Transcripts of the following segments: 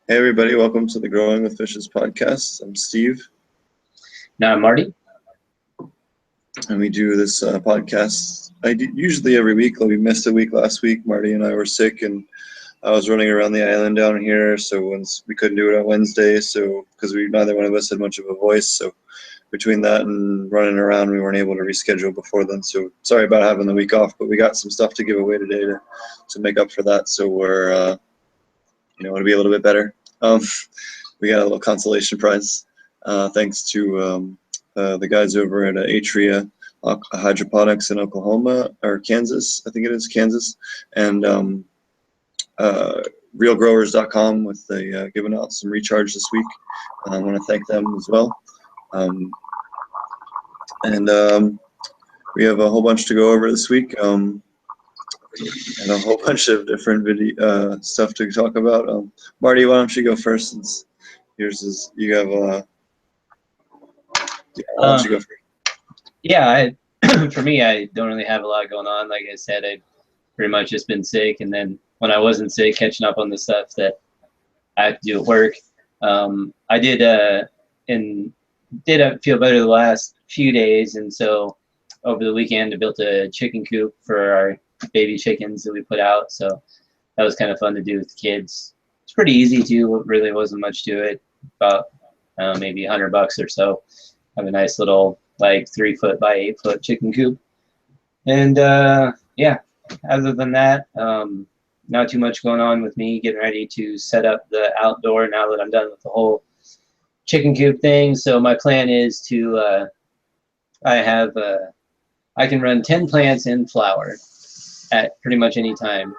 Hey everybody, welcome to the Growing with Fishes podcast. I'm Steve, Now, Marty. and we do this podcast usually every week. We missed a week last week. Marty and I were sick, and I was running around the island down here, so once we couldn't do it on Wednesday, so because neither one of us had much of a voice, so between that and running around, we weren't able to reschedule before then. So sorry about having the week off, but we got some stuff to give away today to make up for that. So we're want to be a little bit better. We got a little consolation prize thanks to the guys over at Atria Hydroponics in Oklahoma or Kansas, I think it is Kansas, and realgrowers.com with giving out some recharge this week. I want to thank them as well. We have a whole bunch to go over this week. And a whole bunch of different video stuff to talk about. Marty, why don't you go first, since yours is you have why don't you go first? Yeah, for me, I don't really have a lot going on. Like I said, I've pretty much just been sick, and then when I wasn't sick, catching up on the stuff that I have to do at work. I did feel better the last few days, and so over the weekend I built a chicken coop for our baby chickens that we put out, so that was kind of fun to do with the kids. It's pretty easy too. It really wasn't much to it, about maybe $100 or so. Have a nice little like 3-foot by 8-foot chicken coop, and yeah, other than that, not too much going on with me. Getting ready to set up the outdoor now that I'm done with the whole chicken coop thing. So my plan is to I can run 10 plants in flower at pretty much any time,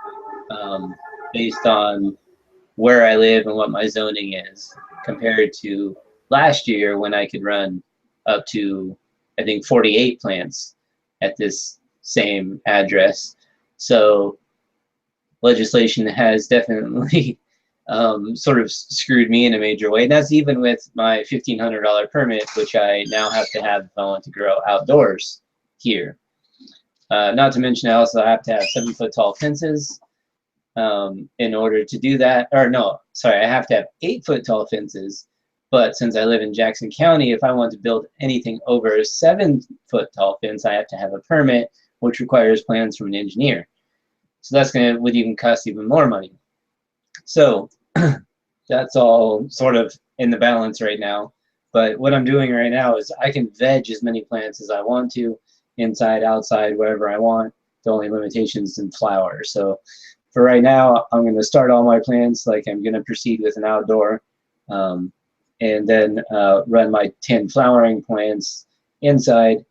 based on where I live and what my zoning is, compared to last year when I could run up to, I think, 48 plants at this same address. So legislation has definitely sort of screwed me in a major way. And that's even with my $1,500 permit, which I now have to have if I want to grow outdoors here. Not to mention, I also have to have 7-foot tall fences in order to do that. Or no, sorry, I have to have 8-foot tall fences. But since I live in Jackson County, if I want to build anything over a 7-foot tall fence, I have to have a permit, which requires plans from an engineer. So that's would even cost even more money. So that's all sort of in the balance right now. But what I'm doing right now is I can veg as many plants as I want to, inside, outside, wherever I want. The only limitations in flower. So for right now, I'm going to start all my plants like I'm going to proceed with an outdoor, and then run my 10 flowering plants inside.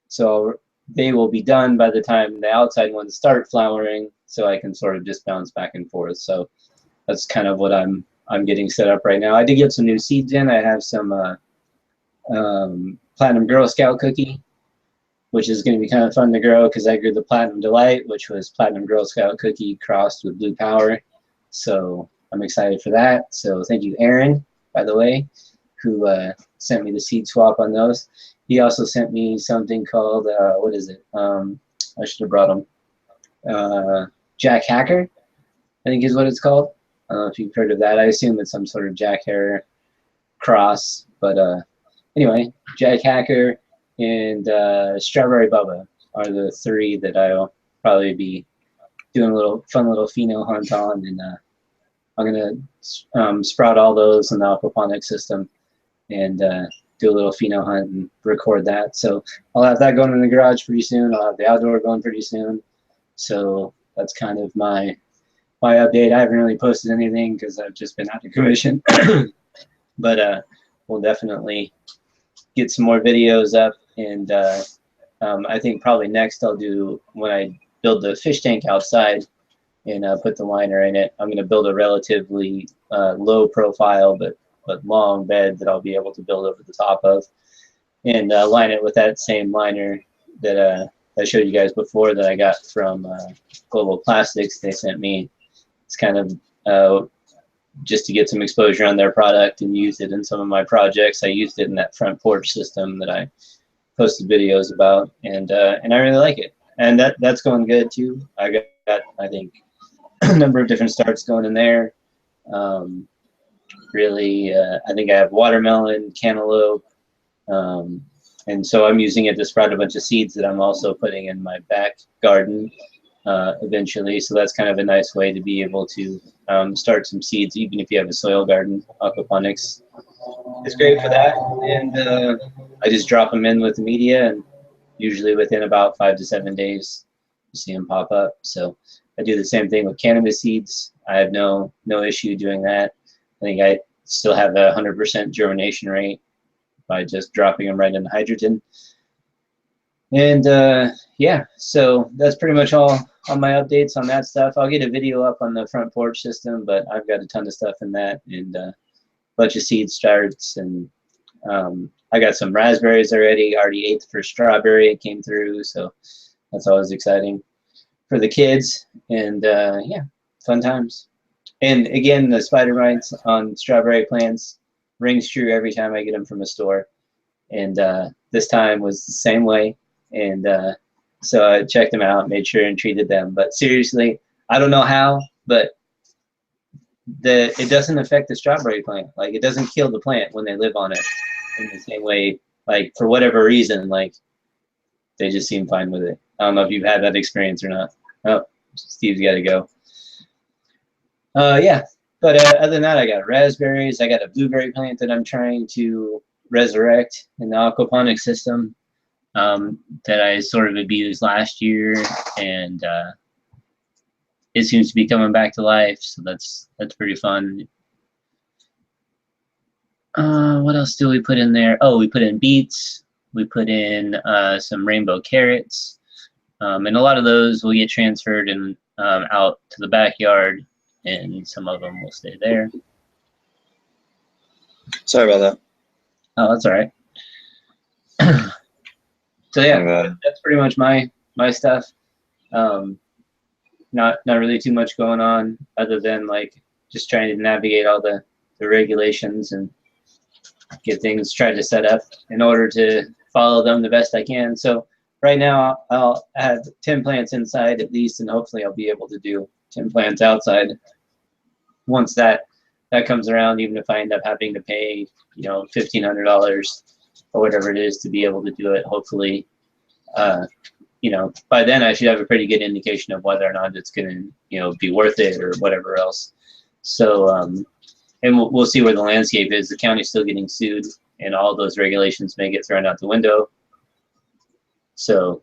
So they will be done by the time the outside ones start flowering, so I can sort of just bounce back and forth. So that's kind of what I'm getting set up right now. I did get some new seeds in. I have some Platinum Girl Scout cookie, which is going to be kind of fun to grow because I grew the Platinum Delight, which was Platinum Girl Scout cookie crossed with Blue Power. So I'm excited for that. So thank you, Aaron, by the way, who sent me the seed swap on those. He also sent me something called, what is it? I should have brought him. Jack Hacker, I think is what it's called. I don't know if you've heard of that. I assume it's some sort of Jack Hare cross. But anyway, Jack Hacker and Strawberry Bubba are the 3 that I'll probably be doing a little fun little pheno hunt on. And I'm going to sprout all those in the aquaponics system and do a little pheno hunt and record that. So I'll have that going in the garage pretty soon. I'll have the outdoor going pretty soon. So that's kind of my update. I haven't really posted anything because I've just been out of commission. But we'll definitely get some more videos up. And I think probably next I'll do, when I build the fish tank outside and put the liner in it, I'm going to build a relatively low profile but long bed that I'll be able to build over the top of, and line it with that same liner that I showed you guys before that I got from Global Plastics. They sent me. It's kind of just to get some exposure on their product and use it in some of my projects. I used it in that front porch system that I posted videos about, and I really like it. And that's going good too. I got I think a number of different starts going in there. really. I think I have watermelon, cantaloupe, and so I'm using it to sprout a bunch of seeds that I'm also putting in my back garden eventually. So that's kind of a nice way to be able to start some seeds, even if you have a soil garden. Aquaponics is great for that. And I just drop them in with the media, and usually within about 5 to 7 days, you see them pop up. So I do the same thing with cannabis seeds. I have no issue doing that. I think I still have a 100% germination rate by just dropping them right in the hydrogen. And yeah, so that's pretty much all on my updates on that stuff. I'll get a video up on the front porch system, but I've got a ton of stuff in that, and a bunch of seed starts, and I got some raspberries already ate the first strawberry. It came through, so that's always exciting for the kids. And yeah, fun times. And again, the spider mites on strawberry plants rings true every time I get them from a store. And this time was the same way. And so I checked them out, made sure and treated them. But seriously, I don't know how, but it doesn't affect the strawberry plant. Like, it doesn't kill the plant when they live on it in the same way. Like, for whatever reason, like, they just seem fine with it. I don't know if you've had that experience or not. Oh, Steve's got to go. Yeah, but other than that, I got raspberries. I got a blueberry plant that I'm trying to resurrect in the aquaponics system that I sort of abused last year, and it seems to be coming back to life. So that's pretty fun. What else do we put in there? Oh, we put in beets. We put in some rainbow carrots, and a lot of those will get transferred and out to the backyard, and some of them will stay there. Sorry about that. Oh, that's all right. So yeah, that's pretty much my stuff. Not really too much going on other than like just trying to navigate all the regulations and get things tried to set up in order to follow them the best I can. So right now I'll have 10 plants inside at least, and hopefully I'll be able to do 10 plants outside once that comes around, even if I end up having to pay, you know, $1,500 or whatever it is to be able to do it. Hopefully, you know, by then I should have a pretty good indication of whether or not it's going to, you know, be worth it or whatever else. So, and we'll see where the landscape is. The county's still getting sued, and all those regulations may get thrown out the window. So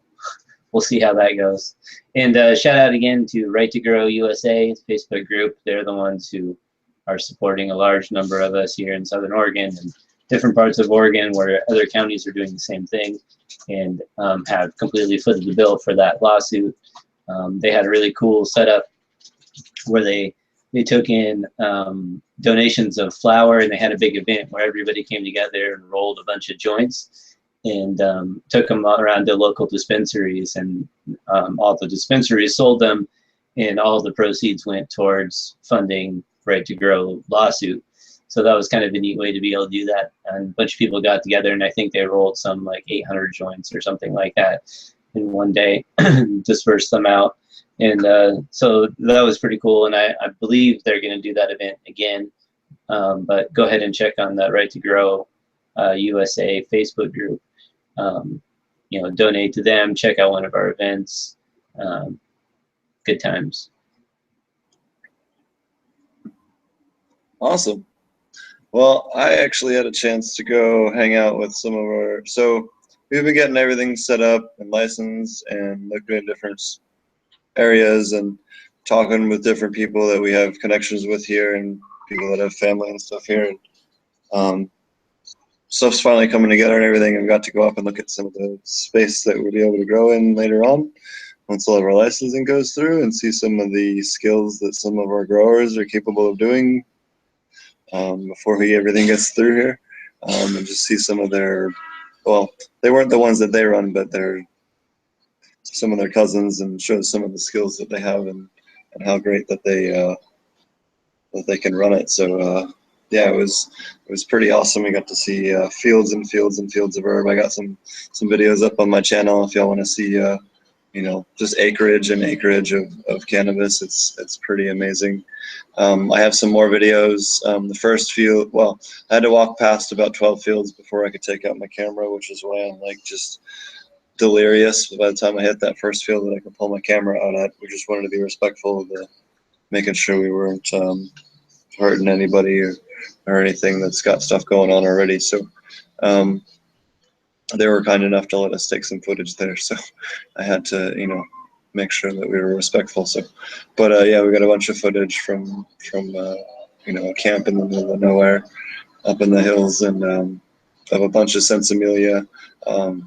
we'll see how that goes. And shout out again to Right to Grow USA Facebook group. They're the ones who are supporting a large number of us here in Southern Oregon and different parts of Oregon where other counties are doing the same thing, and have completely footed the bill for that lawsuit. They had a really cool setup where they took in donations of flour, and they had a big event where everybody came together and rolled a bunch of joints and took them around to local dispensaries, and all the dispensaries sold them, and all the proceeds went towards funding Right to Grow lawsuit. So that was kind of a neat way to be able to do that. And a bunch of people got together, and I think they rolled some like 800 joints or something like that in one day, dispersed them out. And so that was pretty cool. And I believe they're going to do that event again. But go ahead and check on the Right to Grow USA Facebook group. You know, donate to them, check out one of our events. Good times. Awesome. Well, I actually had a chance to go hang out with some of our, so we've been getting everything set up and licensed and looking at different areas and talking with different people that we have connections with here and people that have family and stuff here. And stuff's finally coming together and everything. I've got to go up and look at some of the space that we'll be able to grow in later on once all of our licensing goes through, and see some of the skills that some of our growers are capable of doing before everything gets through here, and just see some of their, well, they weren't the ones that they run, but they're some of their cousins, and show some of the skills that they have and how great that they can run it. So yeah, it was pretty awesome. We got to see fields and fields and fields of herb. I got some videos up on my channel if y'all want to see just acreage and acreage of cannabis. It's pretty amazing. I have some more videos. The first field, well, I had to walk past about 12 fields before I could take out my camera, which is why I'm like just delirious by the time I hit that first field that I could pull my camera out at. We just wanted to be respectful of making sure we weren't hurting anybody or anything that's got stuff going on already. So um, they were kind enough to let us take some footage there. So I had to, make sure that we were respectful. So, but yeah, we got a bunch of footage from a camp in the middle of nowhere up in the hills, and of a bunch of Sensimilia.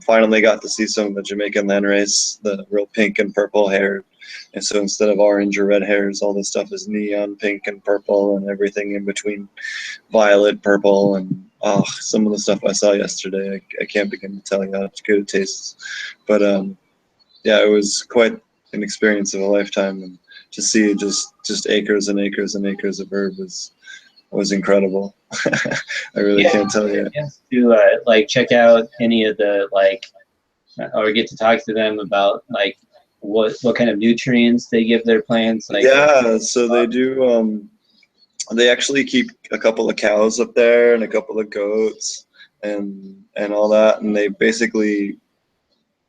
Finally got to see some of the Jamaican landrace, the real pink and purple hair. And so instead of orange or red hairs, all this stuff is neon pink and purple and everything in between, violet, purple, and some of the stuff I saw yesterday, I can't begin to tell you how good it tastes. But yeah, it was quite an experience of a lifetime, and to see just acres and acres and acres of herb was incredible. I really can't tell you. To like check out any of the or get to talk to them about like what kind of nutrients they give their plants. Yeah, so they do. They actually keep a couple of cows up there and a couple of goats and all that, and they basically,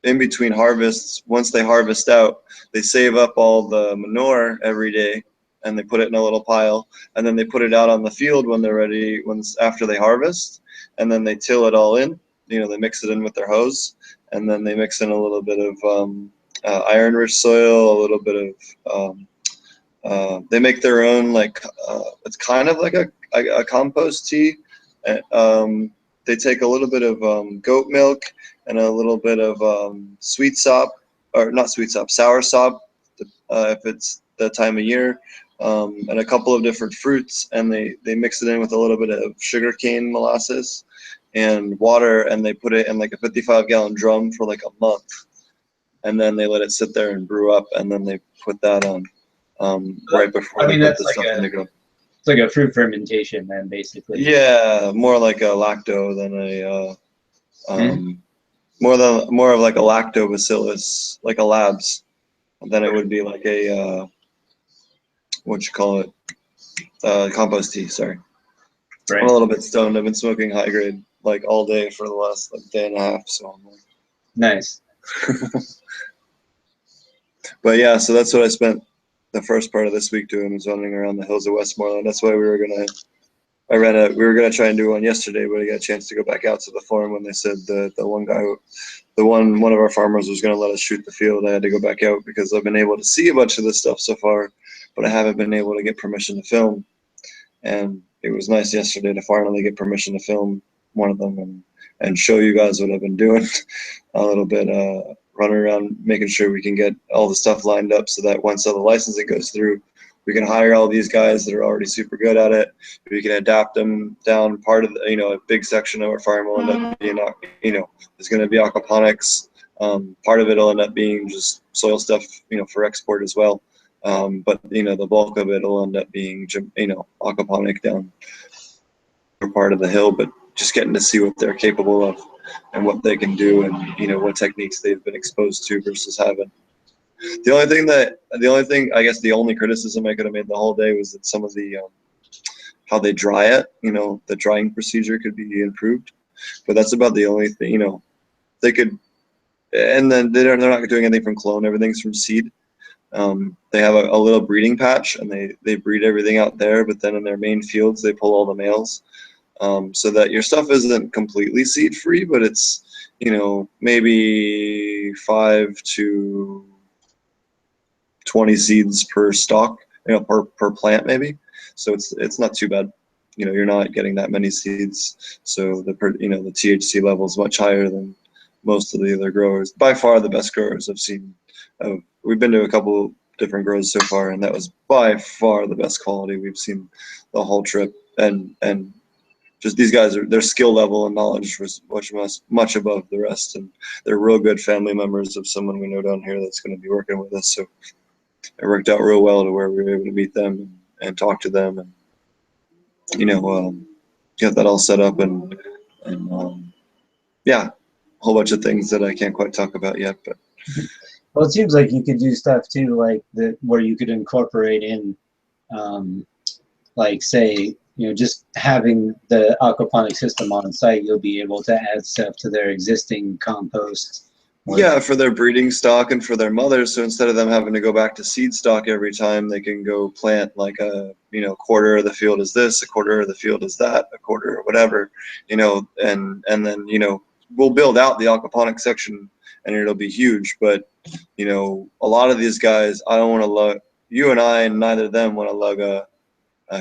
in between harvests, once they harvest out, they save up all the manure every day and they put it in a little pile, and then they put it out on the field when they're ready, after they harvest, and then they till it all in. They mix it in with their hose, and then they mix in a little bit of iron-rich soil, a little bit of they make their own, it's kind of like a compost tea. They take a little bit of goat milk and a little bit of sweet sop, or not sweet sop, sour sop, if it's that time of year, and a couple of different fruits, and they mix it in with a little bit of sugarcane molasses and water, and they put it in like a 55-gallon drum for like a month, and then they let it sit there and brew up, and then they put that on right before they put the stuff in the ground. It's like a fruit fermentation, then, basically. Yeah, more like a lacto than a more of like a lactobacillus, like a labs, than it would be like a what you call it, compost tea. Sorry, Right. I'm a little bit stoned. I've been smoking high grade like all day for the last day and a half. So I'm like, nice. But yeah, so that's what I spent the first part of this week doing, was running around the hills of Westmoreland. That's why we were gonna try and do one yesterday, but I got a chance to go back out to the farm when they said one of our farmers was gonna let us shoot the field. I had to go back out because I've been able to see a bunch of this stuff so far, but I haven't been able to get permission to film. And it was nice yesterday to finally get permission to film one of them and show you guys what I've been doing a little bit, running around making sure we can get all the stuff lined up so that once all the licensing goes through, we can hire all these guys that are already super good at it. We can adapt them down. Part of a big section of our farm will end up being, there's going to be aquaponics. Part of it will end up being just soil stuff, for export as well. But the bulk of it will end up being, aquaponic down part of the hill, but just getting to see what they're capable of and what they can do, and what techniques they've been exposed to versus haven't. The only criticism I could have made the whole day was that some of the how they dry it, the drying procedure could be improved, but that's about the only thing. They could, and then they're not doing anything from clone. Everything's from seed. They have a little breeding patch, and they breed everything out there, but then in their main fields they pull all the males, so that your stuff isn't completely seed free, but it's maybe 5 to 20 seeds per stalk, per plant maybe. So it's not too bad. You're not getting that many seeds, so the THC level is much higher than most of the other growers. By far the best growers I've seen. We've been to a couple different grows so far, and that was by far the best quality we've seen the whole trip. And just these guys, their skill level and knowledge was much above the rest, and they're real good family members of someone we know down here that's going to be working with us. So it worked out real well to where we were able to meet them and talk to them, and get that all set up, and yeah, a whole bunch of things that I can't quite talk about yet, but Well, it seems like you could do stuff too, like that, where you could incorporate in, um, like say, just having the aquaponic system on site, you'll be able to add stuff to their existing compost. Yeah, for their breeding stock and for their mothers. So instead of them having to go back to seed stock every time, they can go plant like a, quarter of the field is this, a quarter of the field is that, a quarter or whatever, and then, we'll build out the aquaponic section and it'll be huge. But, a lot of these guys, I don't want to lug, you and I and neither of them want to lug a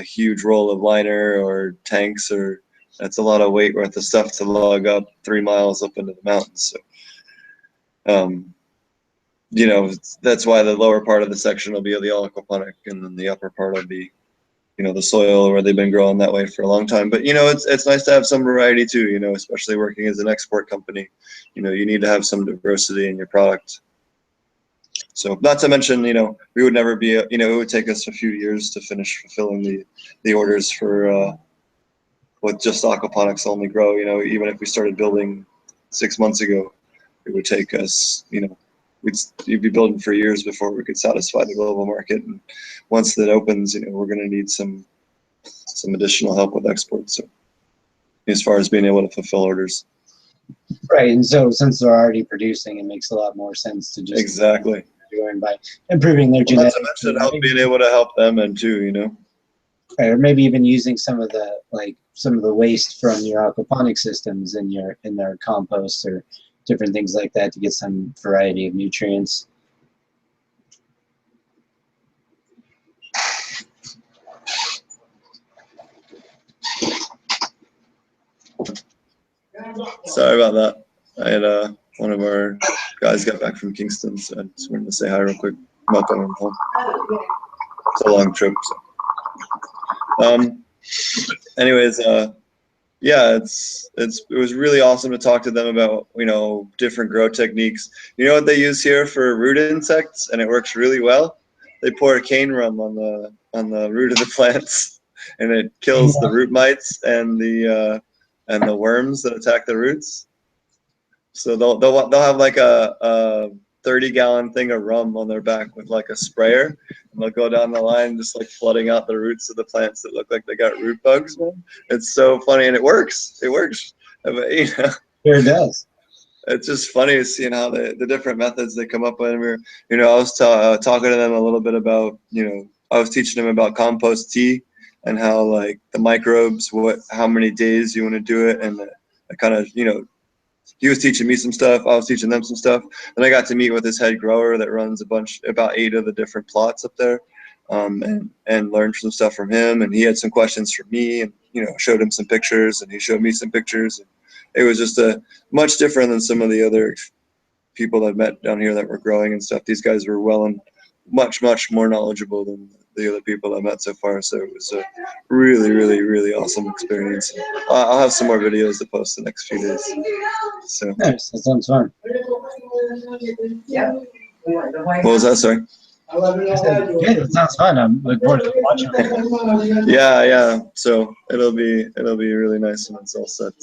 huge roll of liner or tanks, or that's a lot of weight worth of stuff to lug up 3 miles up into the mountains. So, um, that's why the lower part of the section will be the aquaponic, and then the upper part will be, the soil where they've been growing that way for a long time. But, it's nice to have some variety too, especially working as an export company. You need to have some diversity in your product. So not to mention, we would never be, it would take us a few years to finish fulfilling the orders for with just aquaponics only grow. Even if we started building 6 months ago, it would take us, we'd be building for years before we could satisfy the global market. And once that opens, we're going to need some additional help with exports. So as far as being able to fulfill orders. Right, and so since they're already producing, it makes a lot more sense to just exactly doing by improving their genetics. Not to mention help being able to help them and too, Right, or maybe even using some of the waste from your aquaponic systems in their compost or different things like that to get some variety of nutrients. Sorry about that. I had one of our guys got back from Kingston, so I just wanted to say hi real quick. I'm not going home. It's a long trip. So. Anyways, yeah, it was really awesome to talk to them about different grow techniques. You know what they use here for root insects, and it works really well. They pour a cane rum on the root of the plants, and it kills the root mites and the worms that attack the roots. So they'll have like a 30-gallon thing of rum on their back with like a sprayer, and they'll go down the line just like flooding out the roots of the plants that look like they got root bugs, man. It's so funny, and it works. It works. But, Sure it does. It's just funny seeing how the different methods they come up with. And I was talking to them a little bit about, I was teaching them about compost tea and how like the microbes, how many days you want to do it, and I kind of, he was teaching me some stuff. I was teaching them some stuff. And I got to meet with his head grower that runs about 8 of the different plots up there, and learned some stuff from him. And he had some questions for me, and showed him some pictures, and he showed me some pictures. And it was just much different than some of the other people I've met down here that were growing and stuff. These guys were and much more knowledgeable than the other people I met so far. So it was a really, really, really awesome experience. I'll have some more videos to post the next few days. So nice. That sounds fun. What was that? Sorry. Yeah, that sounds fun. I'm looking forward to watching. Yeah. So it'll be really nice when it's all set.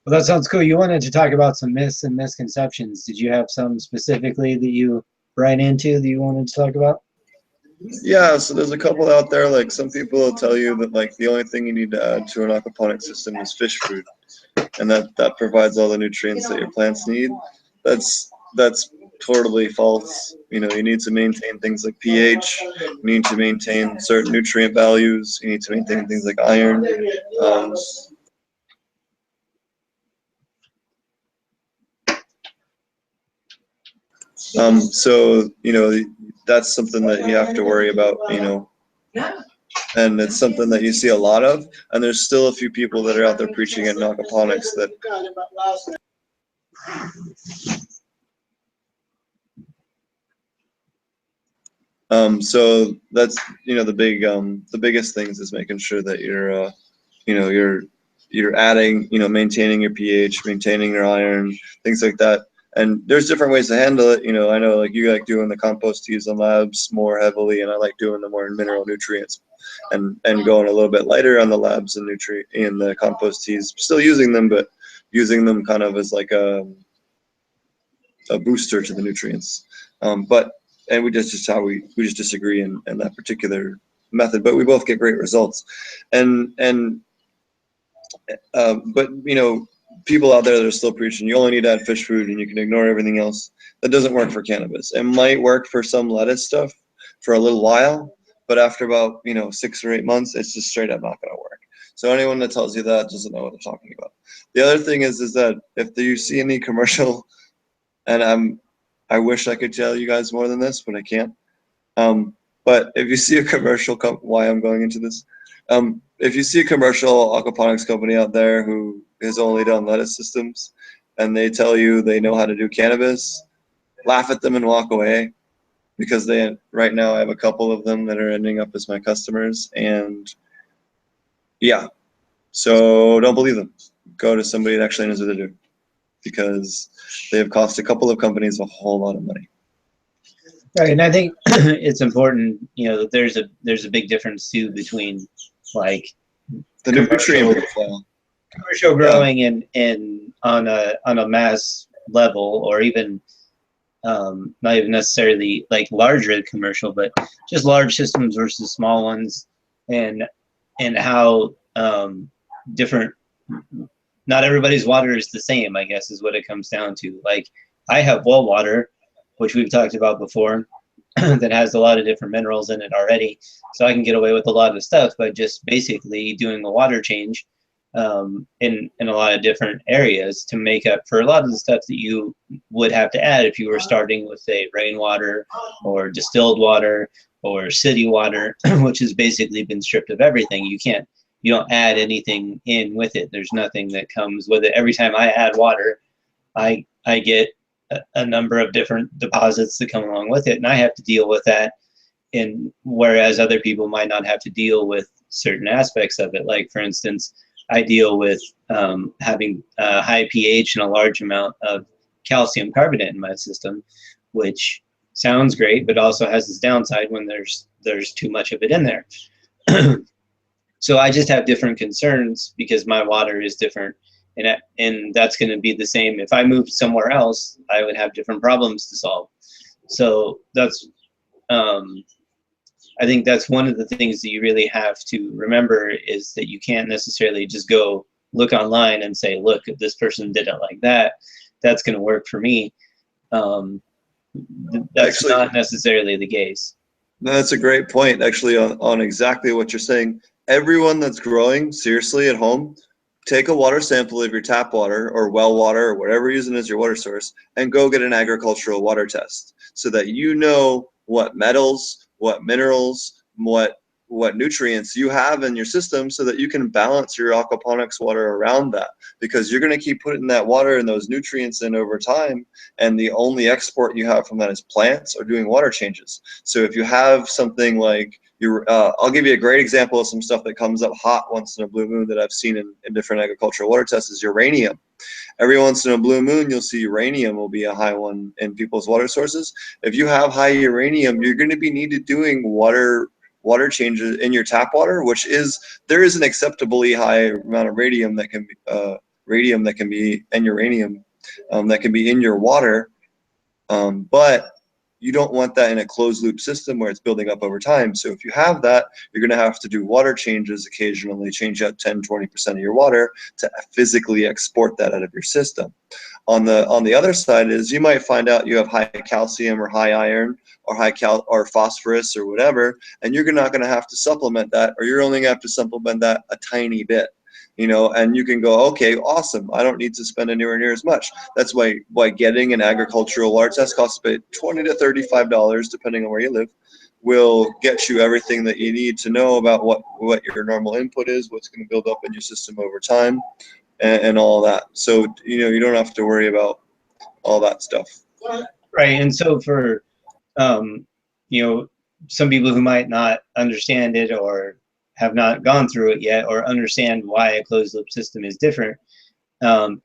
Well, that sounds cool. You wanted to talk about some myths and misconceptions. Did you have some specifically that you ran into that you wanted to talk about? Yeah, so there's a couple out there. Like some people will tell you that like the only thing you need to add to an aquaponic system is fish food, and that provides all the nutrients that your plants need. That's totally false. You need to maintain things like pH. You need to maintain certain nutrient values. You need to maintain things like iron. So that's something that you have to worry about. And it's something that you see a lot of. And there's still a few people that are out there preaching at aquaponics that. So that's the biggest things is making sure that you're adding, maintaining your pH, maintaining your iron, things like that. And there's different ways to handle it. I know like you like doing the compost teas in labs more heavily, and I like doing the more mineral nutrients, and going a little bit lighter on the labs and the compost teas. Still using them, but using them kind of as like a a booster to the nutrients. And we just disagree in that particular method, but we both get great results. But people out there that are still preaching you only need to add fish food and you can ignore everything else. That doesn't work for cannabis. It might work for some lettuce stuff for a little while, but after about 6 or 8 months, it's just straight up not going to work. So anyone that tells you that doesn't know what they're talking about. The other thing is that if you see any commercial, and I wish I could tell you guys more than this, but I can't. But if you see a commercial, why I'm going into this, if you see a commercial aquaponics company out there who has only done lettuce systems, and they tell you they know how to do cannabis, laugh at them and walk away, because right now I have a couple of them that are ending up as my customers, and yeah, so don't believe them. Go to somebody that actually knows what they're doing, because they have cost a couple of companies a whole lot of money. Right, and I think it's important, that there's a big difference too between like the nutrient profile, commercial growing and on a mass level, or even not even necessarily like larger commercial, but just large systems versus small ones, and how different. Not everybody's water is the same, I guess, is what it comes down to. Like, I have well water, which we've talked about before, that has a lot of different minerals in it already. So I can get away with a lot of stuff by just basically doing a water change in a lot of different areas to make up for a lot of the stuff that you would have to add if you were starting with, say, rainwater or distilled water or city water, which has basically been stripped of everything. You don't add anything in with it. There's nothing that comes with it. Every time I add water, I get a number of different deposits that come along with it, and I have to deal with that. And whereas other people might not have to deal with certain aspects of it, like for instance, I deal with having a high pH and a large amount of calcium carbonate in my system, which sounds great, but also has its downside when there's too much of it in there. So I just have different concerns because my water is different, and that's going to be the same. If I moved somewhere else, I would have different problems to solve. So that's, I think that's one of the things that you really have to remember, is that you can't necessarily just go look online and say, look, if this person did it like that, that's going to work for me. That's not necessarily the case. No, that's a great point, actually, on exactly what you're saying. Everyone that's growing seriously at home, take a water sample of your tap water or well water or whatever you're using as your water source, and go get an agricultural water test, so that you know what metals, what minerals, what nutrients you have in your system, so that you can balance your aquaponics water around that, because you're going to keep putting that water and those nutrients in over time, and the only export you have from that is plants or doing water changes. So if you have something like I'll give you a great example of some stuff that comes up hot once in a blue moon that I've seen in different agricultural water tests is uranium. Every once in a blue moon, you'll see uranium will be a high one in people's water sources. If you have high uranium, you're going to be needed doing water changes in your tap water, there is an acceptably high amount of radium that can be and uranium that can be in your water, but you don't want that in a closed loop system where it's building up over time. So if you have that, you're going to have to do water changes occasionally, change out 10-20% of your water to physically export that out of your system. On the other side is, you might find out you have high calcium or high iron or or phosphorus or whatever, and you're not going to have to supplement that, or you're only going to have to supplement that a tiny bit. And you can go, okay, awesome, I don't need to spend anywhere near as much. That's why getting an agricultural water test costs about $20 to $35, depending on where you live, will get you everything that you need to know about what your normal input is, what's going to build up in your system over time, and all that. So you don't have to worry about all that stuff. Right, and so for some people who might not understand it or have not gone through it yet, or understand why a closed loop system is different,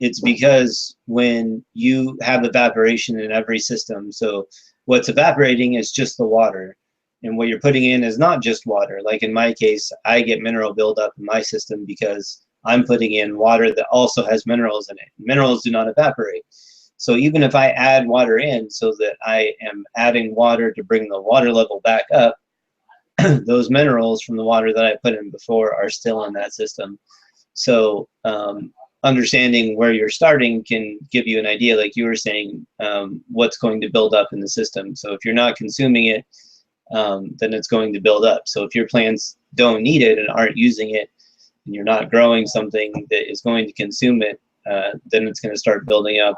it's because when you have evaporation in every system, so what's evaporating is just the water, and what you're putting in is not just water. Like in my case, I get mineral buildup in my system because I'm putting in water that also has minerals in it. Minerals do not evaporate. So even if I add water in so that I am adding water to bring the water level back up, those minerals from the water that I put in before are still in that system. So understanding where you're starting can give you an idea, like you were saying, what's going to build up in the system. So if you're not consuming it, then it's going to build up. So if your plants don't need it and aren't using it, and you're not growing something that is going to consume it, then it's going to start building up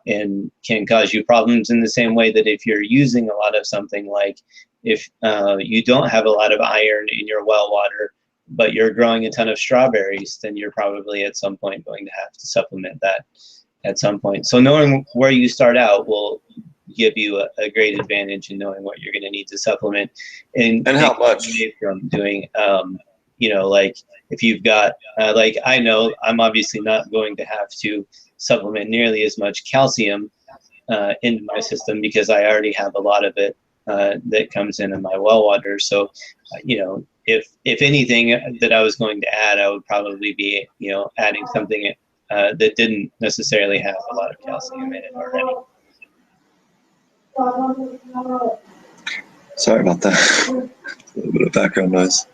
and can cause you problems, in the same way that if you're using a lot of something, like if you don't have a lot of iron in your well water, but you're growing a ton of strawberries, then you're probably at some point going to have to supplement that at some point. So knowing where you start out will give you a great advantage in knowing what you're going to need to supplement, and how much. from doing, you know, like if you've got, like I know I'm obviously not going to have to supplement nearly as much calcium into my system, because I already have a lot of it that comes in my well water. So, you know, if anything that I was going to add, I would probably be, you know, adding something that didn't necessarily have a lot of calcium in it already. Sorry about that. A little bit of background noise.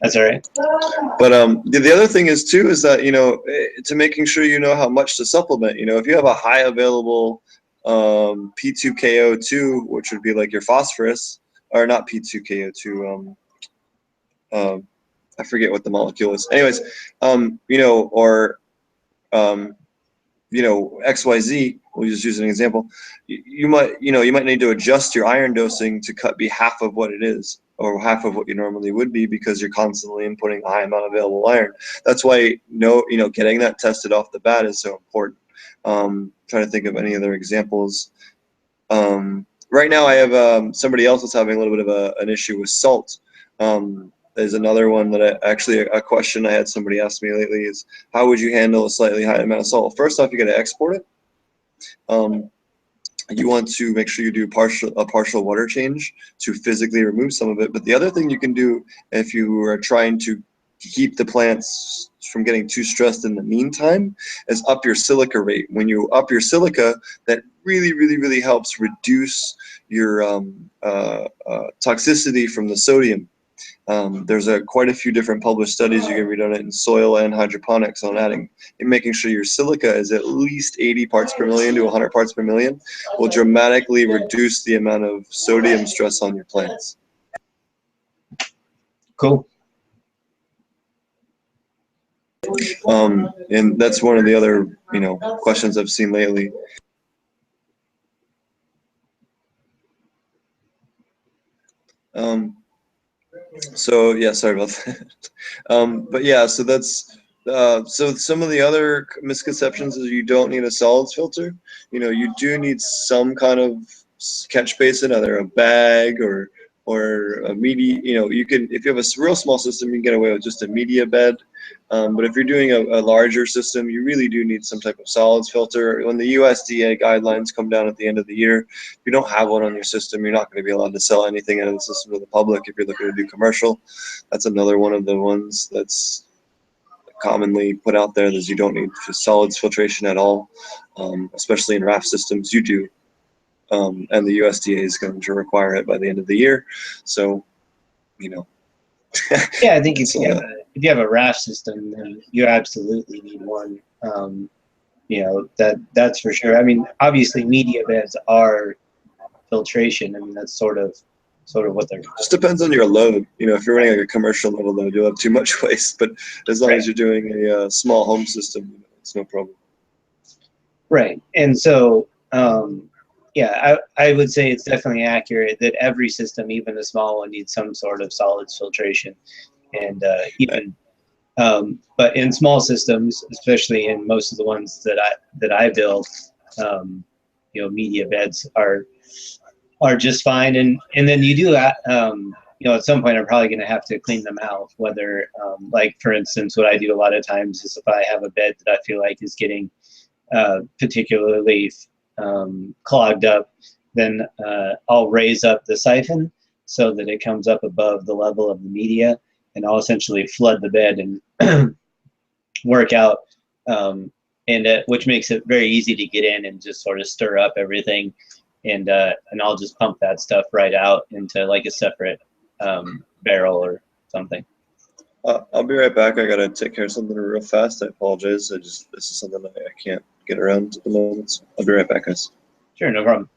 That's all right. But the other thing is too is that, you know, to making sure you know how much to supplement. You know, if you have a high available P2KO2, which would be like your phosphorus, or not P2KO2, I forget what the molecule is. Anyways, you know, or you know, XYZ, we'll just use an example. You might need to adjust your iron dosing to be half of what it is, or half of what you normally would be, because you're constantly inputting a high amount of available iron. That's why getting that tested off the bat is so important. Trying to think of any other examples. Right now I have somebody else that's having a little bit of an issue with salt. There's another one that a question I had somebody ask me lately is, how would you handle a slightly high amount of salt? First off, you got to export it. You want to make sure you do a partial water change to physically remove some of it. But the other thing you can do, if you are trying to keep the plants from getting too stressed in the meantime, is up your silica rate. When you up your silica, that really helps reduce your toxicity from the sodium. There's quite a few different published studies you can read on it in soil and hydroponics on adding and making sure your silica is at least 80 parts per million to 100 parts per million will dramatically reduce the amount of sodium stress on your plants. Cool. And that's one of the other, you know, questions I've seen lately. So yeah, sorry about that. But yeah, so that's so some of the other misconceptions is you don't need a solids filter. You know, you do need some kind of catch basin, either a bag or a media. You know, you can, if you have a real small system, you can get away with just a media bed. But if you're doing a larger system, you really do need some type of solids filter. When the USDA guidelines come down at the end of the year, if you don't have one on your system, you're not going to be allowed to sell anything out of the system to the public if you're looking to do commercial. That's another one of the ones that's commonly put out there, is you don't need solids filtration at all, especially in raft systems. You do, and the USDA is going to require it by the end of the year. So, you know. Yeah, I think if you have a raft system, then you absolutely need one. You know, that's for sure. I mean, obviously, media beds are filtration. I mean, that's sort of what they're. Just depends on your load. You know, if you're running like a commercial level load, you'll have too much waste. But as long as you're doing a small home system, it's no problem. Right, and so yeah, I would say it's definitely accurate that every system, even a small one, needs some sort of solids filtration, and even. But in small systems, especially in most of the ones that I build, you know, media beds are just fine. And then you do that. You know, at some point, I'm probably going to have to clean them out. Whether, like for instance, what I do a lot of times is if I have a bed that I feel like is getting particularly clogged up, then I'll raise up the siphon so that it comes up above the level of the media, and I'll essentially flood the bed and work out and which makes it very easy to get in and just sort of stir up everything, and I'll just pump that stuff right out into like a separate barrel or something. I'll be right back. I gotta take care of something real fast. I apologize. This is something I can't get around at the moment. So I'll be right back, guys. Sure, no problem.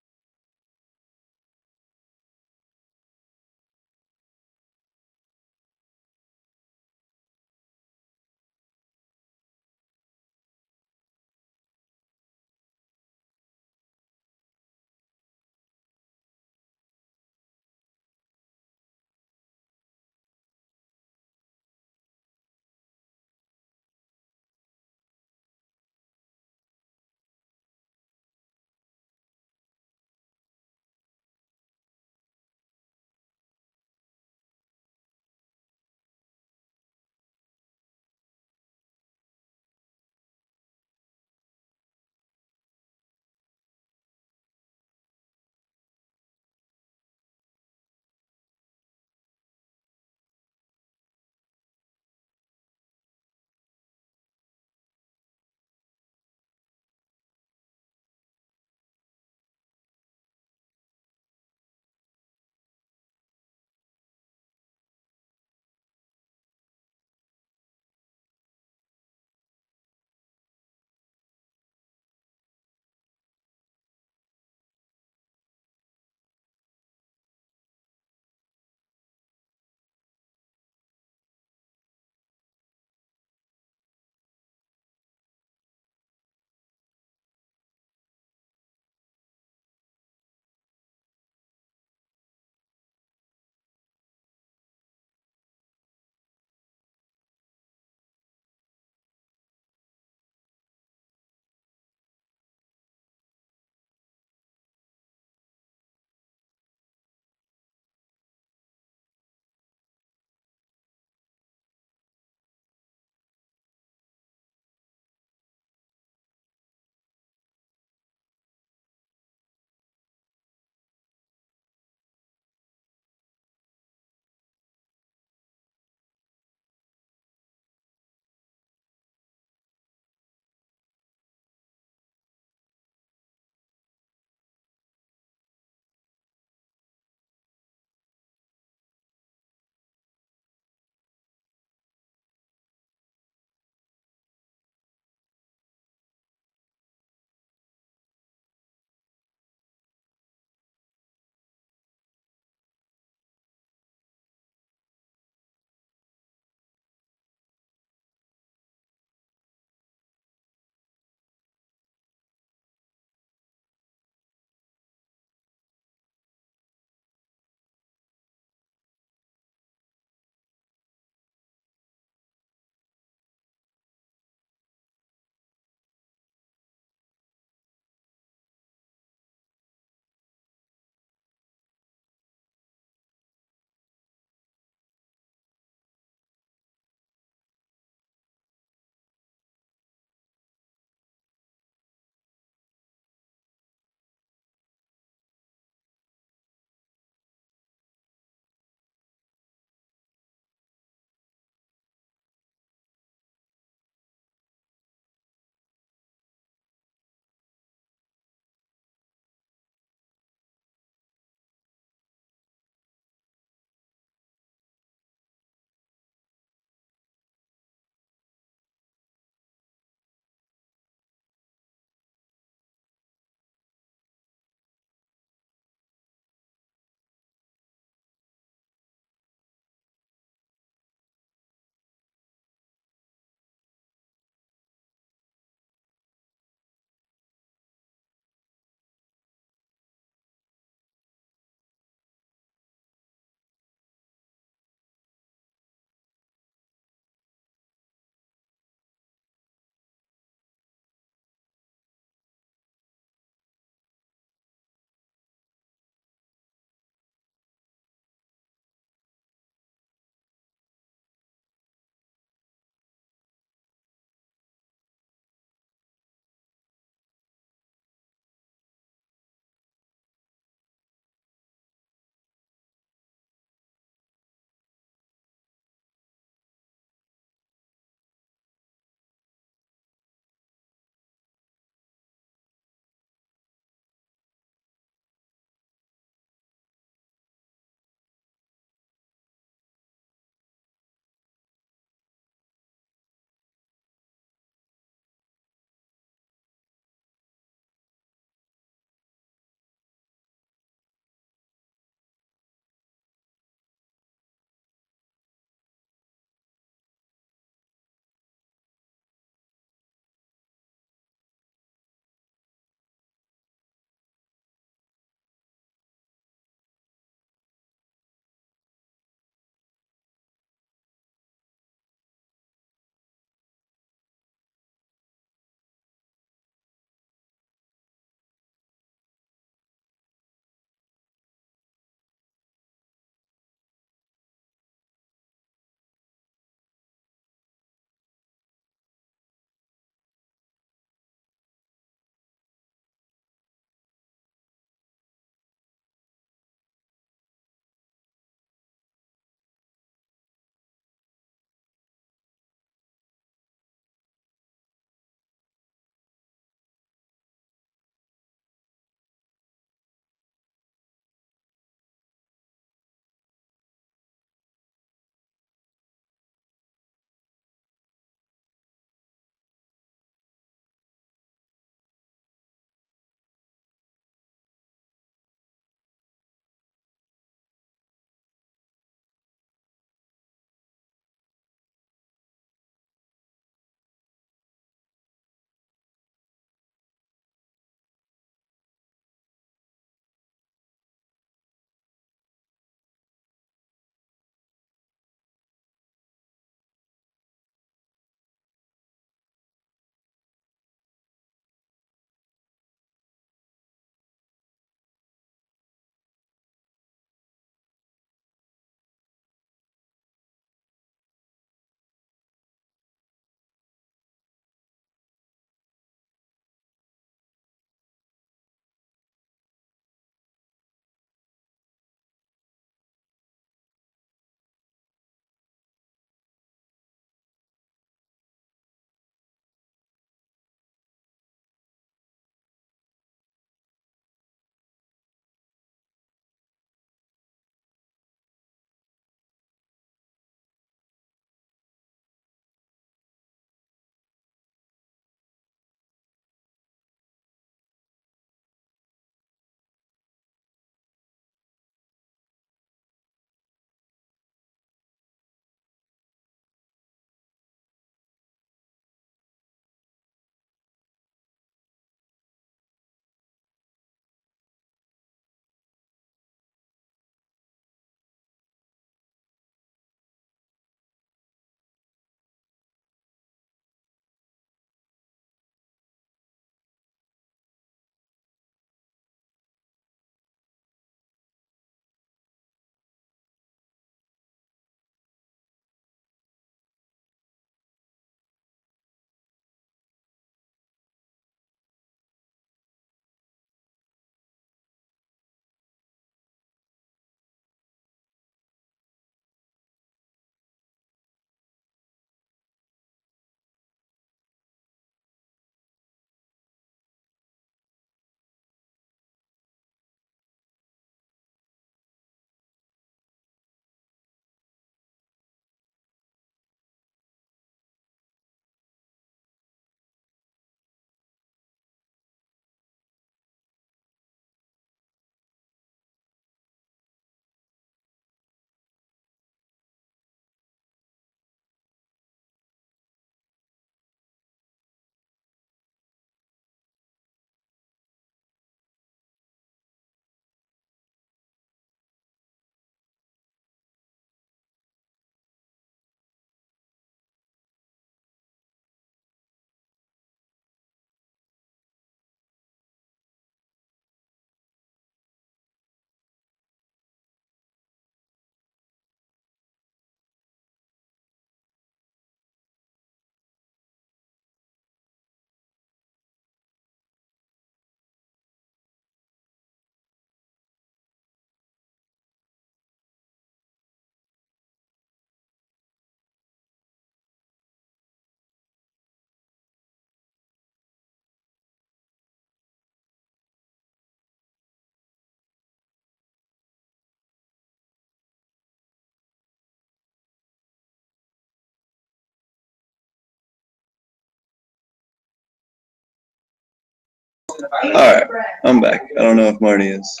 Alright, I'm back. I don't know if Marty is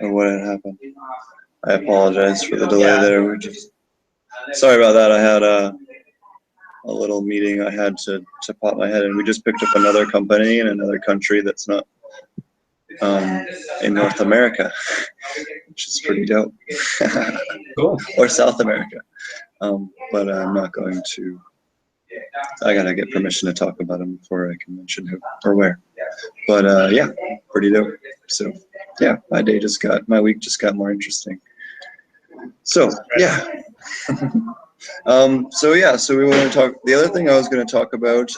or what had happened. I apologize for the delay there. Sorry about that. I had a little meeting I had to pop my head in. We just picked up another company in another country that's not in North America, which is pretty dope. Cool. Or South America. But I'm not going to. I gotta get permission to talk about them before I can mention who or where. But yeah, pretty dope. So yeah, my week just got more interesting. So yeah. So we want to talk. The other thing I was going to talk about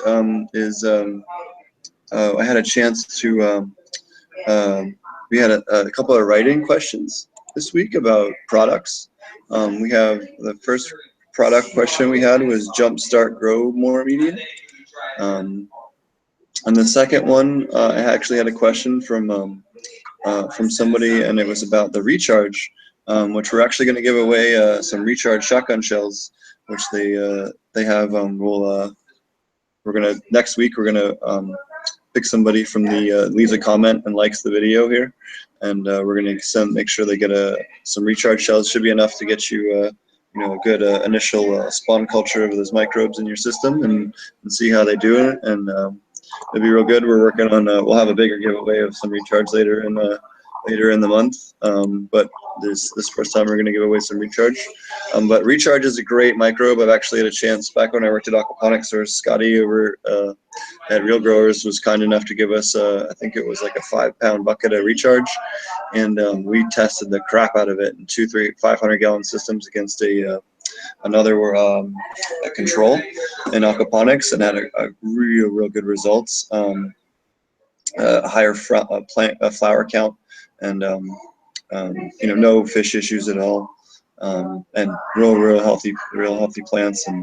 is I had a chance to. We had a couple of writing questions this week about products. We have the first product question we had was Jumpstart Grow More Medium. And the second one, I actually had a question from somebody, and it was about the recharge, which we're actually going to give away some recharge shotgun shells, which they have. We're gonna next week. We're gonna pick somebody from the leaves a comment and likes the video here, and we're gonna make sure they get some recharge shells. Should be enough to get you a good initial spawn culture of those microbes in your system, and see how they do it. And it'll be real good. We're working on. We'll have a bigger giveaway of some recharge later in the month. But this first time we're going to give away some recharge. But recharge is a great microbe. I've actually had a chance back when I worked at Aquaponics, or Scotty over at Real Growers was kind enough to give us, I think it was like a 5-pound bucket of recharge, and we tested the crap out of it in 500-gallon systems against another a control in aquaponics, and had a real good results. Higher flower count, and no fish issues at all, and real healthy plants. And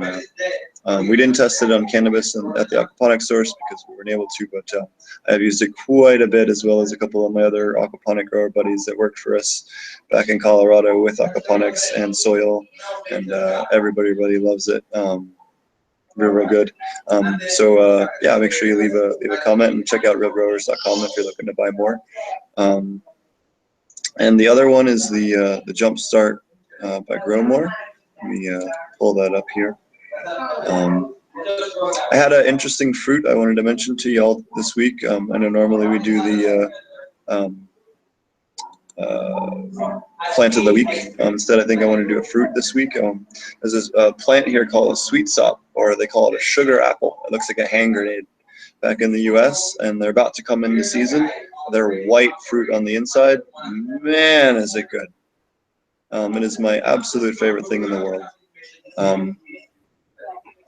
we didn't test it on cannabis at the aquaponics source because we weren't able to, but I've used it quite a bit, as well as a couple of my other aquaponic grower buddies that worked for us back in Colorado with aquaponics and soil, and everybody really loves it. Real good. Yeah, make sure you leave a comment and check out realgrowers.com if you're looking to buy more. And the other one is the Jumpstart by Grow More. Let me pull that up here. I had an interesting fruit I wanted to mention to y'all this week. I know normally we do the plant of the week. Instead, I think I want to do a fruit this week. There's this plant here called a sweet sop, or they call it a sugar apple. It looks like a hand grenade back in the US, and they're about to come into season. They're white fruit on the inside. Man, is it good. It is my absolute favorite thing in the world.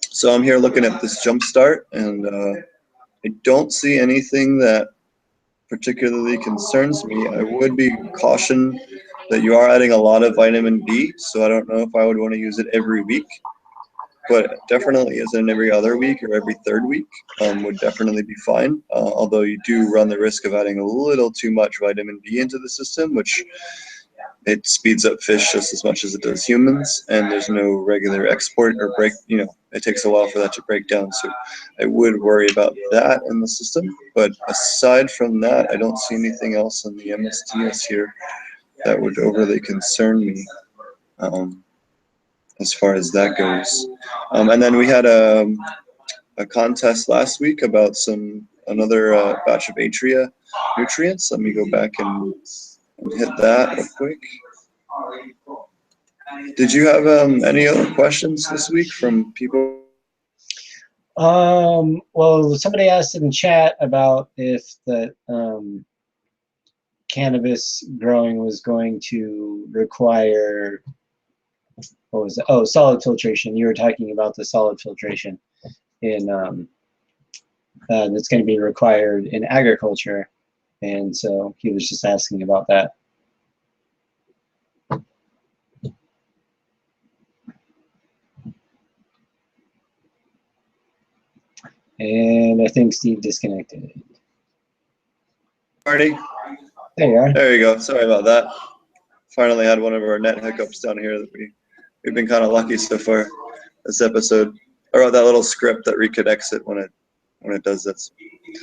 So I'm here looking at this Jumpstart, and I don't see anything that particularly concerns me. I would be cautioned that you are adding a lot of vitamin B, so I don't know if I would want to use it every week, but definitely as in every other week or every third week would definitely be fine, although you do run the risk of adding a little too much vitamin B into the system, which it speeds up fish just as much as it does humans, and there's no regular export or break, it takes a while for that to break down. So I would worry about that in the system. But aside from that, I don't see anything else in the MSTS here that would overly concern me as far as that goes. And then we had a contest last week about another batch of Atria nutrients. Let me go back and hit that real quick. Did you have any other questions this week from people? Well, somebody asked in chat about if the cannabis growing was going to require, what was it? Oh, solid filtration. You were talking about the solid filtration that's going to be required in agriculture, and so he was just asking about that. And I think Steve disconnected. Marty? There you are. There you go. Sorry about that. Finally had one of our net hiccups down here that we've been kind of lucky so far this episode. I wrote that little script that reconnects it when it does this.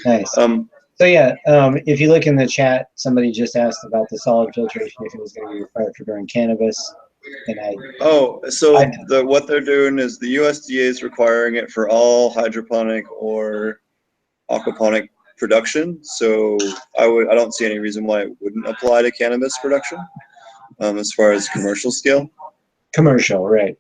Nice. So yeah, if you look in the chat, somebody just asked about the solid filtration, if it was going to be required for growing cannabis, and Oh, so I what they're doing is the USDA is requiring it for all hydroponic or aquaponic production. So I don't see any reason why it wouldn't apply to cannabis production, as far as commercial scale. commercial, right?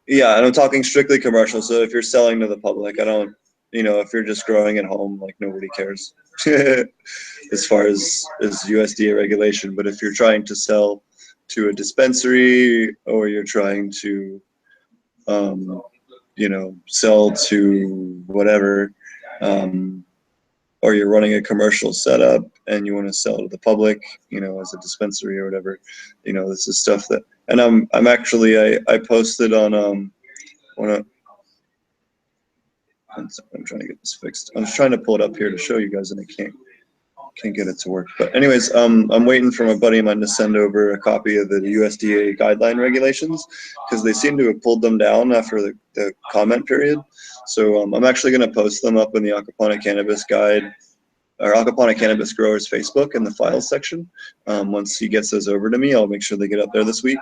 Yeah, and I'm talking strictly commercial. So if you're selling to the public, I don't, if you're just growing at home, like nobody cares as far as USDA regulation. But if you're trying to sell to a dispensary, or you're trying to, sell to whatever, or you're running a commercial setup and you want to sell to the public, as a dispensary or whatever, this is stuff that, and I'm actually, I posted on, one of, I'm trying to get this fixed. I was trying to pull it up here to show you guys, and I can't get it to work. But anyways, I'm waiting for my buddy of mine to send over a copy of the USDA guideline regulations, because they seem to have pulled them down after the comment period. So I'm actually going to post them up in the aquaponic cannabis guide, or aquaponic cannabis growers Facebook, in the files section. Once he gets those over to me, I'll make sure they get up there this week.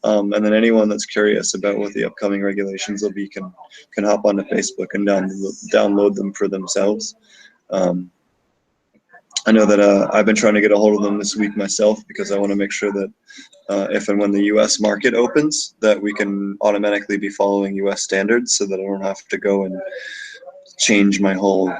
And then anyone that's curious about what the upcoming regulations will be can hop onto Facebook and download them for themselves. I know that I've been trying to get a hold of them this week myself, because I want to make sure that if and when the U.S. market opens, that we can automatically be following U.S. standards, so that I don't have to go and change my whole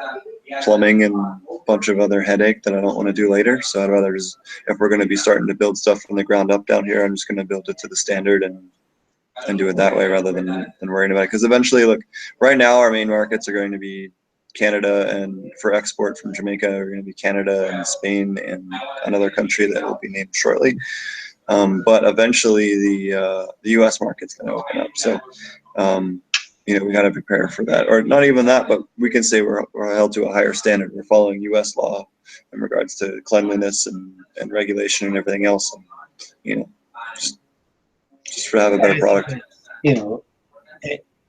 plumbing and a bunch of other headache that I don't want to do later. So I'd rather just, if we're going to be starting to build stuff from the ground up down here, I'm just going to build it to the standard and do it that way, rather than worrying about it. Because eventually, look, right now our main markets are going to be Canada, and for export from Jamaica are going to be Canada and Spain and another country that will be named shortly. But eventually the U.S. market's going to open up. So we got to prepare for that, or not even that, but we can say we're held to a higher standard. We're following U.S. law in regards to cleanliness and regulation and everything else, and just to have a better product.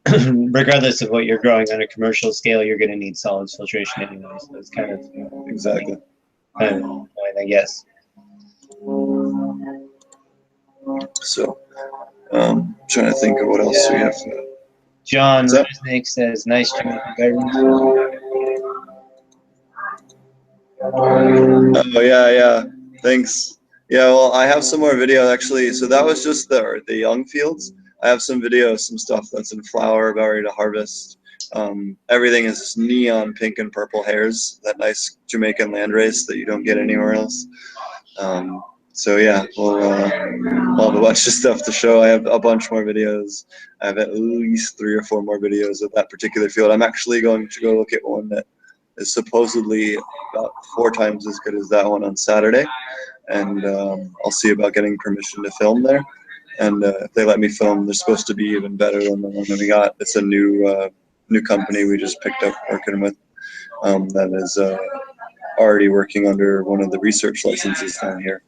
Regardless of what you're growing on a commercial scale, you're going to need solids filtration anyway. So it's kind of Exactly. Kind of point, I guess. So, trying to think of what else we have. John Resnick says, "Nice Jamaican gardens." Oh yeah. Thanks. Yeah, well, I have some more video actually. So that was just the young fields. I have some video, some stuff that's in flower, about ready to harvest. Everything is just neon pink and purple hairs, that nice Jamaican landrace that you don't get anywhere else. So yeah, we'll have a bunch of stuff to show. I have a bunch more videos. I have at least 3 or 4 more videos of that particular field. I'm actually going to go look at one that is supposedly about 4 times as good as that one on Saturday, and I'll see about getting permission to film there. And if they let me film, they're supposed to be even better than the one that we got. It's a new company we just picked up working with, that is already working under one of the research licenses down here.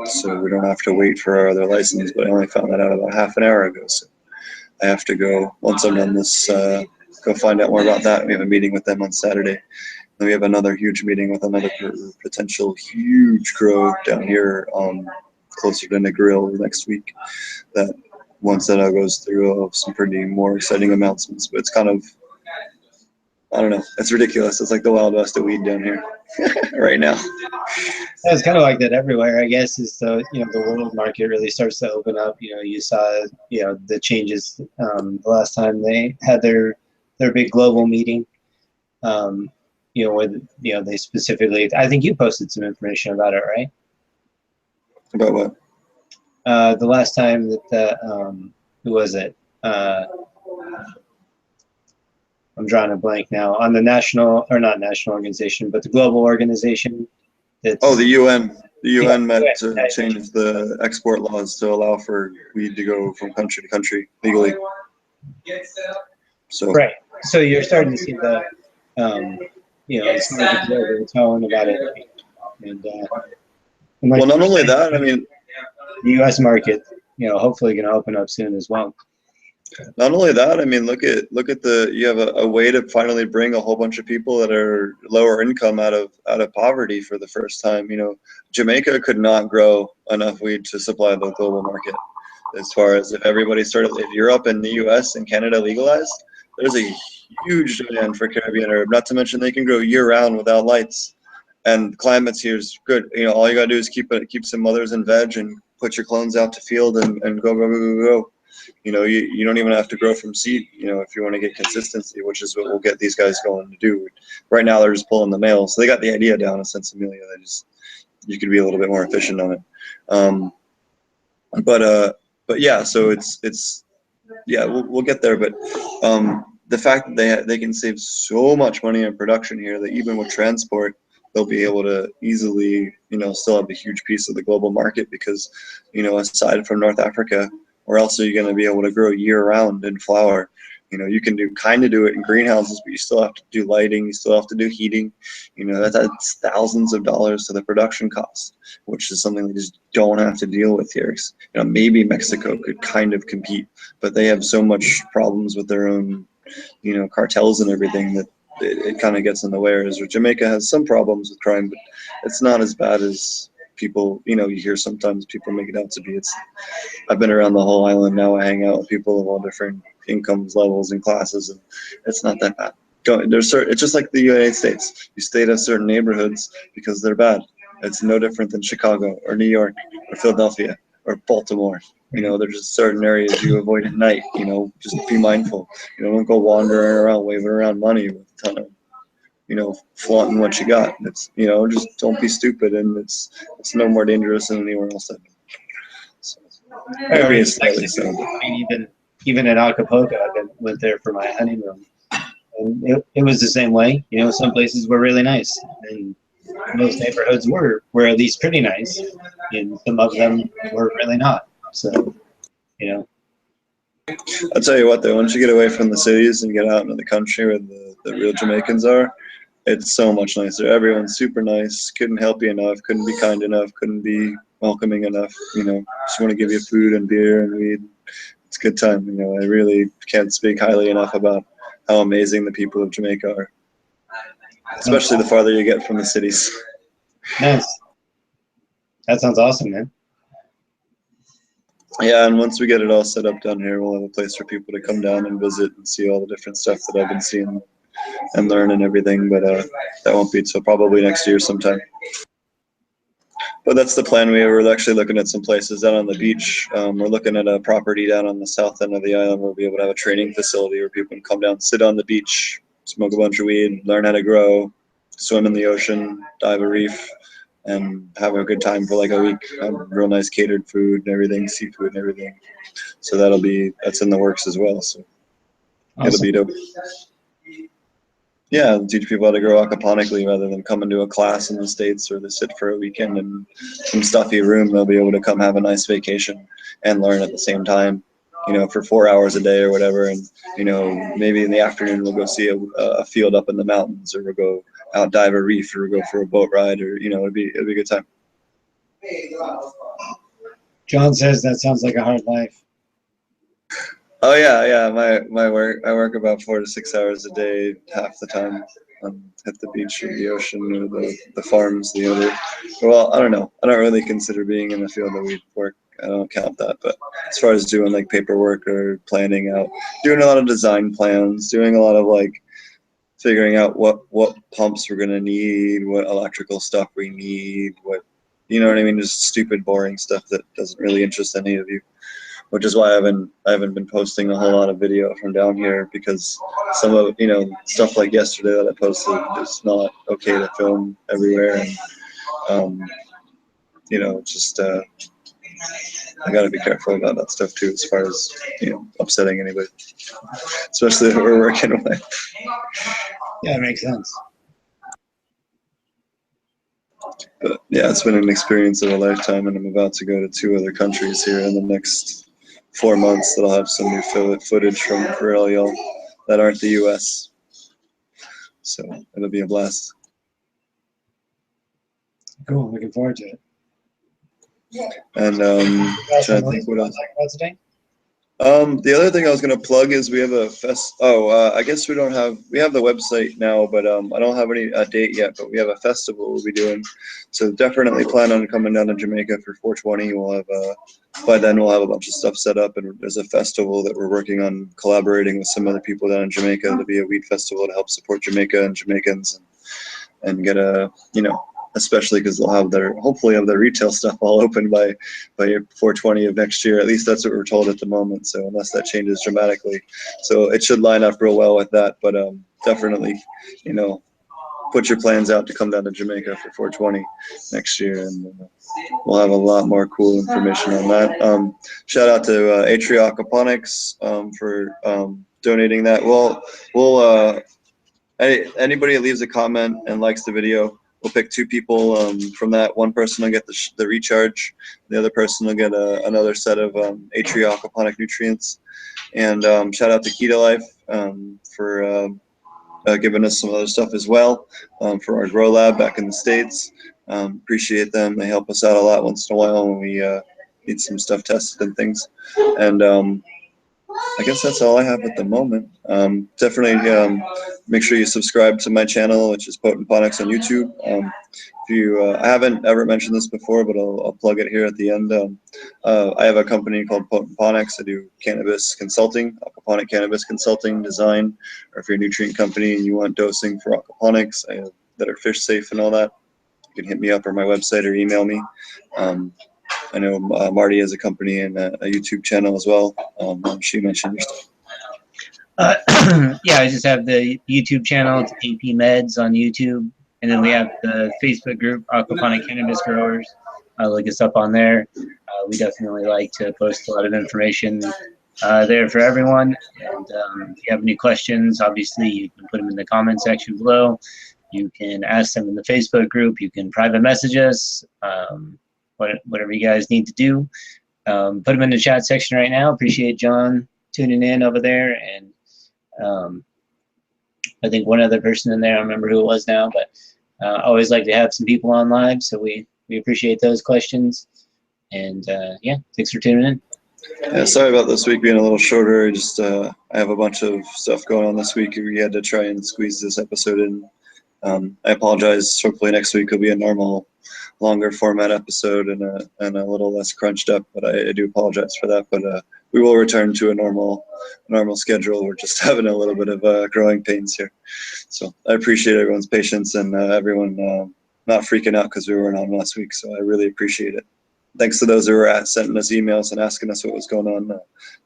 So we don't have to wait for our other license, but I only found that out about half an hour ago. So I have to go, once I'm done this, go find out more about that. We have a meeting with them on Saturday. Then we have another huge meeting with another potential huge grow down here, closer to Negril next week. That once that all goes through, I'll have some pretty more exciting announcements. But it's kind of, I don't know, it's ridiculous. It's like the Wild West of weed down here right now. It's kind of like that everywhere, I guess, is the world market really starts to open up. You saw the changes the last time they had their big global meeting. Where they specifically, I think you posted some information about it, right? About what? The last time that who was it? I'm drawing a blank now on the national, or not national organization, but the global organization. Oh, the UN. The UN met to change the export laws to allow for weed to go from country to country legally. So right. So you're starting to see the, it's like a global tone about it, and well, not only that, I mean, the U.S. market, hopefully going to open up soon as well. Not only that, I mean, look at the you have a way to finally bring a whole bunch of people that are lower income out of poverty for the first time. Jamaica could not grow enough weed to supply the global market. As far as if Europe and the U.S. and Canada legalized, there's a huge demand for Caribbean herb. Not to mention they can grow year round without lights, and climates here is good. All you gotta do is keep some mothers and veg and put your clones out to field and go go go go go. You don't even have to grow from seed, if you want to get consistency, which is what we'll get these guys going to do. Right now, they're just pulling the male. So they got the idea down in Sensimilia. You could be a little bit more efficient on it. But yeah, so yeah, we'll get there. But the fact that they can save so much money in production here that even with transport, they'll be able to easily, still have a huge piece of the global market because, aside from North Africa, where else are you going to be able to grow year round in flower? You can do it in greenhouses, but you still have to do lighting, you still have to do heating. That's thousands of dollars to the production cost, which is something they just don't have to deal with here. Maybe Mexico could kind of compete, but they have so much problems with their own, cartels and everything that it kind of gets in the way. Whereas Jamaica has some problems with crime, but it's not as bad as people, you hear sometimes people make it out to be. I've been around the whole island now. I hang out with people of all different incomes levels and classes, and it's not that bad. It's just like the United States. You stay to certain neighborhoods because they're bad. It's no different than Chicago or New York or Philadelphia or Baltimore. There's just certain areas you avoid at night. Just be mindful. Don't go wandering around waving around money with a ton of, flaunting what you got. It's, just don't be stupid, and it's no more dangerous than anywhere else I've been. So, maybe it's slightly so. I mean, even in Acapulco, went there for my honeymoon, and it was the same way. Some places were really nice, and most neighborhoods were at least pretty nice, and some of them were really not. So, I'll tell you what, though, once you get away from the cities and get out into the country where the real Jamaicans are, it's so much nicer. Everyone's super nice. Couldn't help you enough. Couldn't be kind enough. Couldn't be welcoming enough. Just want to give you food and beer and weed. It's a good time. I really can't speak highly enough about how amazing the people of Jamaica are, especially the farther you get from the cities. Nice. That sounds awesome, man. Yeah, and once we get it all set up down here, we'll have a place for people to come down and visit and see all the different stuff that I've been seeing and learn and everything. But that won't be till probably next year sometime. But that's the plan. We're actually looking at some places down on the beach. We're looking at a property down on the south end of the island where we'll be able to have a training facility where people can come down, sit on the beach, smoke a bunch of weed, learn how to grow, swim in the ocean, dive a reef, and have a good time for like a week. Have real nice catered food and everything, seafood and everything. So that's in the works as well. So it'll be dope. Yeah, teach people how to grow aquaponically rather than coming to a class in the States or to sit for a weekend in some stuffy room. They'll be able to come have a nice vacation and learn at the same time, for 4 hours a day or whatever. And, maybe in the afternoon we'll go see a field up in the mountains, or we'll go out dive a reef, or we'll go for a boat ride, or, it'll be a good time. John says that sounds like a hard life. Oh yeah. My work. I work about 4 to 6 hours a day, half the time, at the beach or the ocean or the farms. Well, I don't know. I don't really consider being in the field of weed work. I don't count that. But as far as doing like paperwork or planning out, doing a lot of design plans, doing a lot of like figuring out what pumps we're gonna need, what electrical stuff we need, you know what I mean? Just stupid, boring stuff that doesn't really interest any of you. Which is why I haven't been posting a whole lot of video from down here, because some of stuff like yesterday that I posted is not okay to film everywhere, and just I got to be careful about that stuff too, as far as upsetting anybody, especially if we're working with. Yeah, it makes sense. But yeah, it's been an experience of a lifetime, and I'm about to go to 2 other countries here in the next 4 months that I'll have some new footage from Corellial that aren't the U.S. So it'll be a blast. Cool. Looking forward to it. And trying to think what else. Talk about today? The other thing I was gonna plug is we have a fest. I guess we don't have. We have the website now, but I don't have any date yet. But we have a festival we'll be doing, so definitely plan on coming down to Jamaica for 420. We'll have by then we'll have a bunch of stuff set up, and there's a festival that we're working on collaborating with some other people down in Jamaica to be a weed festival to help support Jamaica and Jamaicans and get a especially because they'll have hopefully have their retail stuff all open by 420 of next year. At least that's what we're told at the moment. So unless that changes dramatically, so it should line up real well with that. But definitely, put your plans out to come down to Jamaica for 420 next year, and we'll have a lot more cool information on that. Shout out to Atria Aquaponics for donating that. We'll anybody that leaves a comment and likes the video, we'll pick 2 people from that. One person will get the recharge. The other person will get another set of Atria aquaponic nutrients. And shout out to Keto Life for giving us some other stuff as well for our grow lab back in the States. Appreciate them. They help us out a lot once in a while when we need some stuff tested and things. And I guess that's all I have at the moment. Definitely make sure you subscribe to my channel, which is Potent Ponics on YouTube. If you, I haven't ever mentioned this before, but I'll plug it here at the end. I have a company called Potent Ponics. I do cannabis consulting, aquaponic cannabis consulting, design, or if you're a nutrient company and you want dosing for aquaponics that are fish safe and all that, you can hit me up on my website or email me. I know Marty has a company and a YouTube channel as well. She mentioned your stuff. Yeah, I just have the YouTube channel. It's AP Meds on YouTube. And then we have the Facebook group, Aquaponic Cannabis Growers. Look us up on there. We definitely like to post a lot of information there for everyone. And if you have any questions, obviously you can put them in the comment section below. You can ask them in the Facebook group. You can private message us. Whatever you guys need to do. Put them in the chat section right now. Appreciate John tuning in over there. And I think one other person in there, I don't remember who it was now, but I always like to have some people on live, so we appreciate those questions. And yeah, thanks for tuning in. Yeah, sorry about this week being a little shorter. Just I have a bunch of stuff going on this week. We had to try and squeeze this episode in. I apologize. Hopefully next week will be a normal, longer format episode and a little less crunched up. But I do apologize for that. But we will return to a normal schedule. We're just having a little bit of growing pains here. So I appreciate everyone's patience and everyone not freaking out because we weren't on last week. So I really appreciate it. Thanks to those who were sending us emails and asking us what was going on. I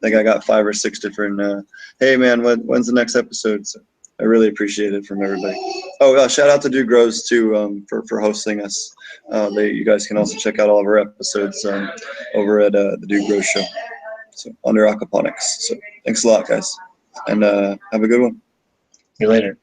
think I got 5 or 6 different, hey man, when's the next episode? So I really appreciate it from everybody. Oh, shout out to Dude Grows too for hosting us. You guys can also check out all of our episodes over at the Dude Grows Show. So under Aquaponics. So thanks a lot, guys, and have a good one. See you later.